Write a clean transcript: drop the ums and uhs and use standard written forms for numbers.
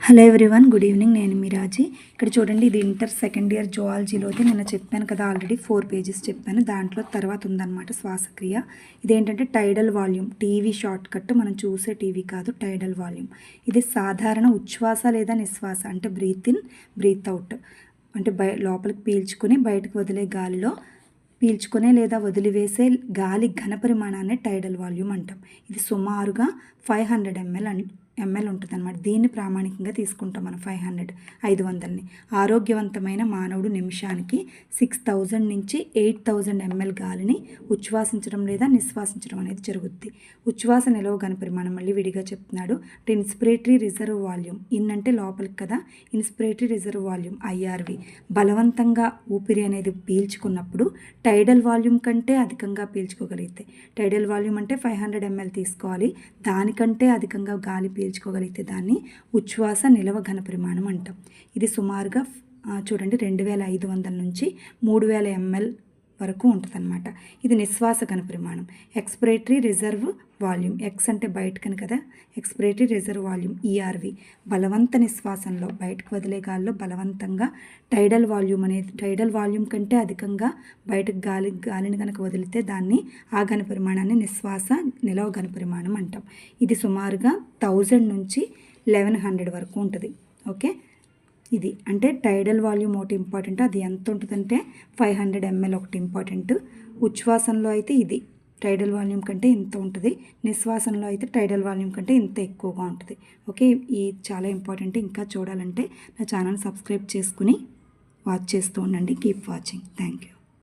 Hello everyone, good evening. నేను మీ రాజీ. ఇక్కడ చూడండి, ఇది ఇంటర్ సెకండ్ ఇయర్ జువాలజీలో అయితే నేను చెప్పాను కదా, ఆల్రెడీ 4 పేజెస్ చెప్పాను. దాంట్లో తర్వాత ఉందన్నమాట శ్వాసక్రియ. ఇదేంటంటే టైడల్ వాల్యూమ్, టీవీ షార్ట్ కట్, మనం చూసే టీవీ కాదు, టైడల్ వాల్యూమ్. ఇది సాధారణ ఉచ్ఛ్వాస లేదా నిశ్వాస, అంటే బ్రీత్ ఇన్ బ్రీత్ అవుట్, అంటే లోపలికి పీల్చుకొని బయటకు వదిలే గాలిలో పీల్చుకునే లేదా వదిలివేసే గాలి ఘన పరిమాణాన్ని టైడల్ వాల్యూమ్ అంటాం. ఇది సుమారుగా 500 ml ఉంటుంది అనమాట. దీన్ని ప్రామాణికంగా తీసుకుంటాం మనం. 500ని. ఆరోగ్యవంతమైన మానవుడు నిమిషానికి 6000 నుంచి 8000 ml గాలిని ఉచ్ఛ్వాసించడం లేదా నిశ్వాసించడం అనేది జరుగుద్ది. ఉచ్ఛ్వాస నిలవ ఘన పరిమాణం మళ్ళీ విడిగా చెప్తున్నాడు. ఇన్స్పిరేటరీ రిజర్వ్ వాల్యూమ్, ఇన్ అంటే లోపలికి కదా, ఇన్స్పిరేటరీ రిజర్వ్ వాల్యూమ్ IRV, బలవంతంగా ఊపిరి అనేది పీల్చుకున్నప్పుడు టైడల్ వాల్యూమ్ కంటే అధికంగా పీల్చుకోగలిగితే, టైడల్ వాల్యూమ్ అంటే 500 ml తీసుకోవాలి, దానికంటే అధికంగా గాలి పీల్చుకోగలిగితే దాన్ని ఉచ్ఛ్వాస నిలవ ఘన పరిమాణం అంటాం. ఇది సుమారుగా చూడండి 2500 నుంచి 3000 ml వరకు ఉంటుందన్నమాట. ఇది నిశ్వాస ఘన పరిమాణం. ఎక్స్పిరేటరీ రిజర్వ్ వాల్యూమ్, ఎక్స్ అంటే బయటకని కదా, ఎక్స్పిరేటరీ రిజర్వ్ వాల్యూమ్ ERV, బలవంత నిశ్వాసంలో బయటకు వదిలే గాలిలో బలవంతంగా టైడల్ వాల్యూమ్ కంటే అధికంగా బయటకు గాలిని కనుక వదిలితే దాన్ని ఆ ఘన పరిమాణాన్ని నిశ్వాస నిలవ ఘన పరిమాణం అంటాం. ఇది సుమారుగా 1000 నుంచి 1100 వరకు ఉంటుంది. ఓకే, ఇది అంటే టైడల్ వాల్యూమ్ ఒకటి ఇంపార్టెంట్. అది ఎంత ఉంటుందంటే 500 ml ఒకటి ఇంపార్టెంట్. ఉచ్ఛ్వాసంలో అయితే ఇది టైడల్ వాల్యూమ్ కంటే ఇంత ఉంటుంది, నిశ్వాసంలో అయితే టైడల్ వాల్యూమ్ కంటే ఇంత ఎక్కువగా ఉంటుంది. ఓకే, ఇది చాలా ఇంపార్టెంట్. ఇంకా చూడాలంటే నా ఛానల్ సబ్స్క్రైబ్ చేసుకుని వాచ్ చేస్తూ ఉండండి. Keep watching. Thank you.